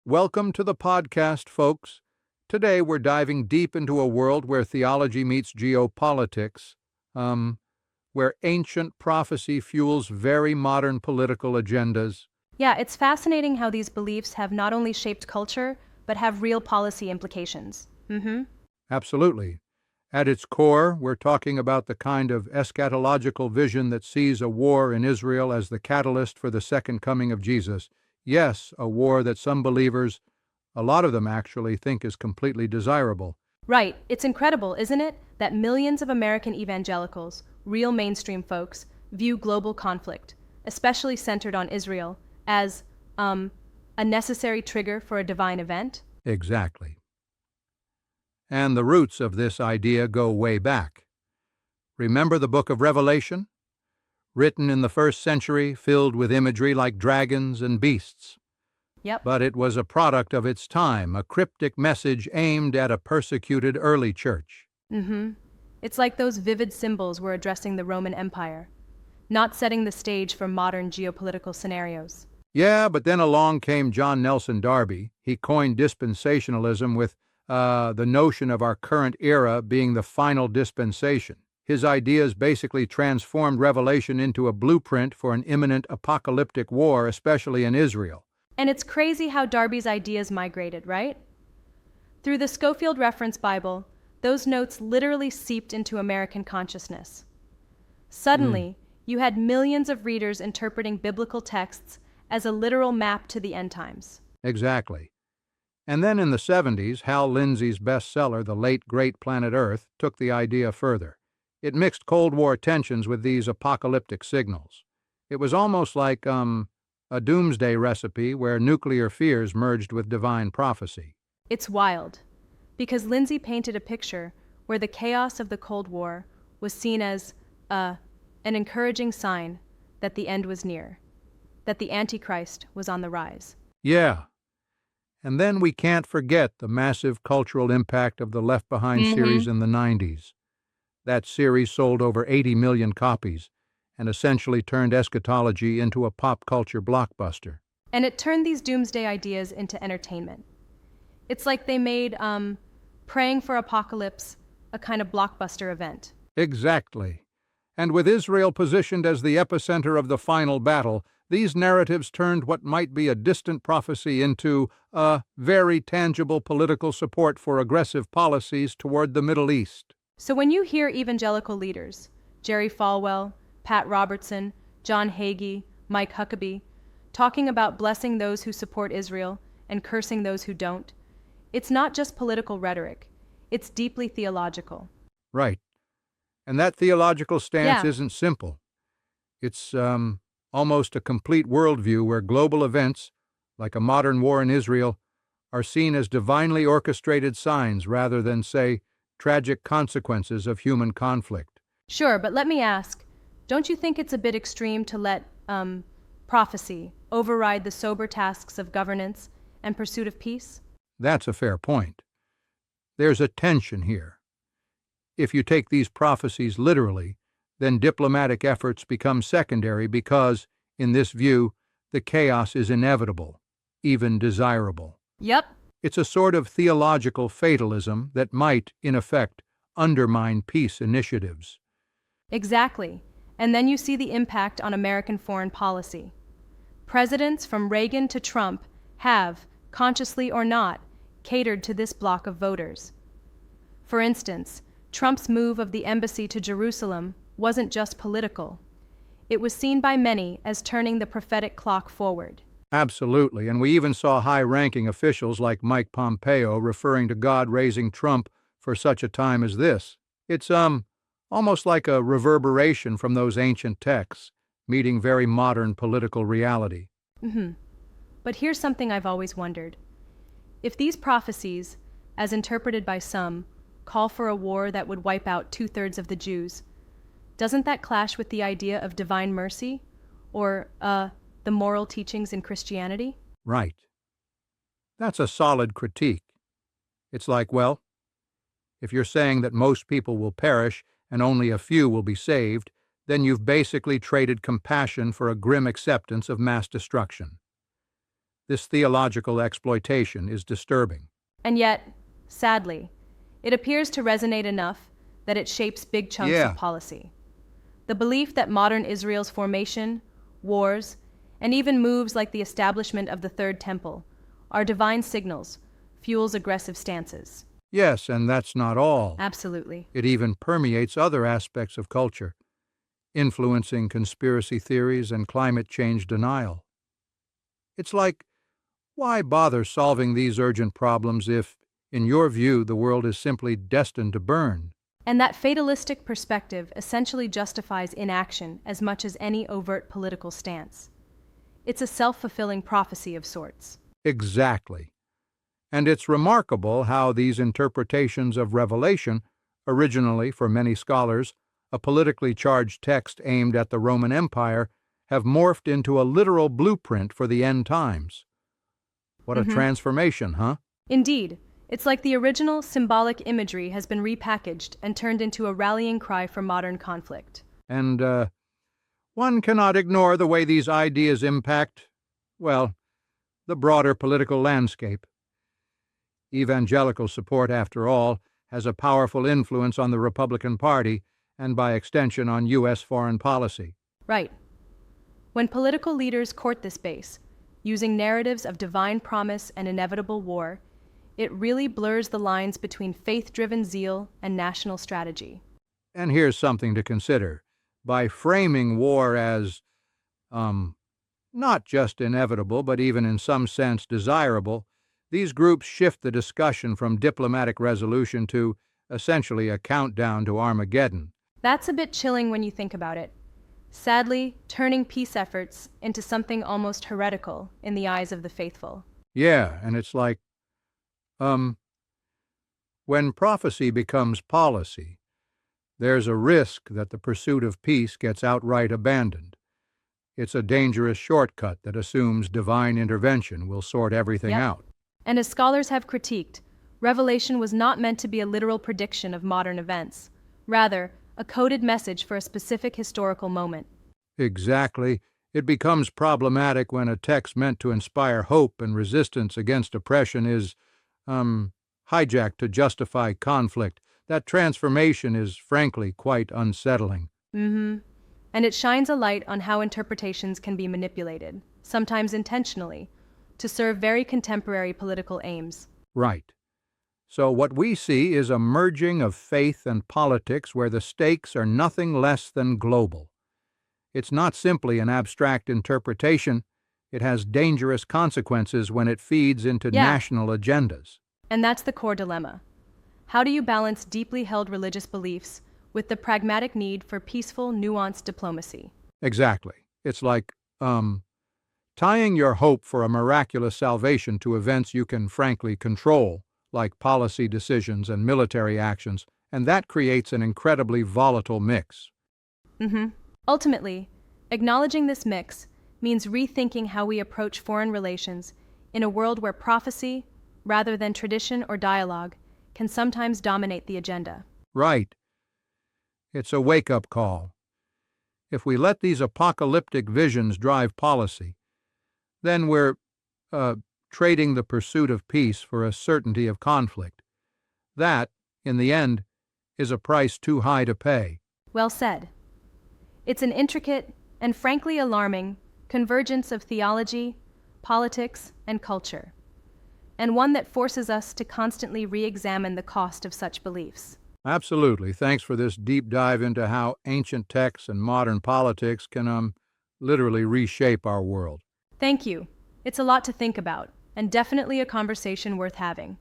Welcome to the podcast, folks. Today we're diving deep into a world where theology meets geopolitics, where ancient prophecy fuels very modern political agendas. Yeah, it's fascinating how these beliefs have not only shaped culture, but have real policy implications. Absolutely. At its core, we're talking about the kind of eschatological vision that sees a war in Israel as the catalyst for the second coming of Jesus. Yes, a war that some believers, a lot of them actually, think is completely desirable. Right, it's incredible, isn't it, that millions of American evangelicals, real mainstream folks, view global conflict, especially centered on Israel, as, a necessary trigger for a divine event? Exactly. And the roots of this idea go way back. Remember the book of Revelation? Written in the first century, filled with imagery like dragons and beasts. Yep. But it was a product of its time, a cryptic message aimed at a persecuted early church. It's like those vivid symbols were addressing the Roman Empire, not setting the stage for modern geopolitical scenarios. Yeah, but then along came John Nelson Darby. He coined dispensationalism with the notion of our current era being the final dispensation. His ideas basically transformed Revelation into a blueprint for an imminent apocalyptic war, especially in Israel. And it's crazy how Darby's ideas migrated, right? Through the Schofield Reference Bible, those notes literally seeped into American consciousness. Suddenly, you had millions of readers interpreting biblical texts as a literal map to the end times. Exactly. And then in the 70s, Hal Lindsey's bestseller, The Late Great Planet Earth, took the idea further. It mixed Cold War tensions with these apocalyptic signals. It was almost like a doomsday recipe where nuclear fears merged with divine prophecy. It's wild, because Lindsay painted a picture where the chaos of the Cold War was seen as an encouraging sign that the end was near, that the Antichrist was on the rise. Yeah. And then we can't forget the massive cultural impact of the Left Behind series in the 90s. That series sold over 80 million copies and essentially turned eschatology into a pop culture blockbuster. And it turned these doomsday ideas into entertainment. It's like they made praying for apocalypse a kind of blockbuster event. Exactly. And with Israel positioned as the epicenter of the final battle, these narratives turned what might be a distant prophecy into a very tangible political support for aggressive policies toward the Middle East. So when you hear evangelical leaders, Jerry Falwell, Pat Robertson, John Hagee, Mike Huckabee, talking about blessing those who support Israel and cursing those who don't, it's not just political rhetoric, it's deeply theological. Right. And that theological stance Yeah. isn't simple. It's almost a complete worldview where global events, like a modern war in Israel, are seen as divinely orchestrated signs rather than, say, tragic consequences of human conflict. Sure, but let me ask, don't you think it's a bit extreme to let prophecy override the sober tasks of governance and pursuit of peace? That's a fair point. There's a tension here. If you take these prophecies literally, then diplomatic efforts become secondary because, in this view, the chaos is inevitable, even desirable. Yep. It's a sort of theological fatalism that might, in effect, undermine peace initiatives. Exactly. And then you see the impact on American foreign policy. Presidents from Reagan to Trump have, consciously or not, catered to this bloc of voters. For instance, Trump's move of the embassy to Jerusalem wasn't just political. It was seen by many as turning the prophetic clock forward. Absolutely, and we even saw high-ranking officials like Mike Pompeo referring to God raising Trump for such a time as this. It's almost like a reverberation from those ancient texts, meeting very modern political reality. But here's something I've always wondered. If these prophecies, as interpreted by some, call for a war that would wipe out 2/3 of the Jews, doesn't that clash with the idea of divine mercy, or the moral teachings in Christianity? Right. That's a solid critique. It's like, well, if you're saying that most people will perish and only a few will be saved, then you've basically traded compassion for a grim acceptance of mass destruction. This theological exploitation is disturbing. And yet, sadly, it appears to resonate enough that it shapes big chunks Yeah. of policy. The belief that modern Israel's formation, wars, and even moves like the establishment of the Third Temple are divine signals fuels aggressive stances. Yes, and that's not all. Absolutely. It even permeates other aspects of culture, influencing conspiracy theories and climate change denial. It's like, why bother solving these urgent problems if, in your view, the world is simply destined to burn? And that fatalistic perspective essentially justifies inaction as much as any overt political stance. It's a self-fulfilling prophecy of sorts. Exactly. And it's remarkable how these interpretations of Revelation, originally, for many scholars, a politically charged text aimed at the Roman Empire, have morphed into a literal blueprint for the end times. What a transformation, huh? Indeed, it's like the original symbolic imagery has been repackaged and turned into a rallying cry for modern conflict. And one cannot ignore the way these ideas impact, well, the broader political landscape. Evangelical support, after all, has a powerful influence on the Republican Party and, by extension, on U.S. foreign policy. Right. When political leaders court this base, using narratives of divine promise and inevitable war, it really blurs the lines between faith-driven zeal and national strategy. And here's something to consider. By framing war as, not just inevitable, but even in some sense desirable, these groups shift the discussion from diplomatic resolution to, essentially, a countdown to Armageddon. That's a bit chilling when you think about it. Sadly, turning peace efforts into something almost heretical in the eyes of the faithful. Yeah, and it's like, when prophecy becomes policy, there's a risk that the pursuit of peace gets outright abandoned. It's a dangerous shortcut that assumes divine intervention will sort everything Yep. out. And as scholars have critiqued, Revelation was not meant to be a literal prediction of modern events. Rather, a coded message for a specific historical moment. Exactly. It becomes problematic when a text meant to inspire hope and resistance against oppression is, hijacked to justify conflict. That transformation is, frankly, quite unsettling. And it shines a light on how interpretations can be manipulated, sometimes intentionally, to serve very contemporary political aims. Right. So what we see is a merging of faith and politics where the stakes are nothing less than global. It's not simply an abstract interpretation. It has dangerous consequences when it feeds into national agendas. And that's the core dilemma. How do you balance deeply held religious beliefs with the pragmatic need for peaceful, nuanced diplomacy? Exactly. It's like, tying your hope for a miraculous salvation to events you can frankly control, like policy decisions and military actions, and that creates an incredibly volatile mix. Ultimately, acknowledging this mix means rethinking how we approach foreign relations in a world where prophecy, rather than tradition or dialogue, can sometimes dominate the agenda. Right. It's a wake-up call. If we let these apocalyptic visions drive policy, then we're, trading the pursuit of peace for a certainty of conflict. That, in the end, is a price too high to pay. Well said. It's an intricate and frankly alarming convergence of theology, politics, and culture, and one that forces us to constantly re-examine the cost of such beliefs. Absolutely. Thanks for this deep dive into how ancient texts and modern politics can, literally reshape our world. Thank you. It's a lot to think about, and definitely a conversation worth having.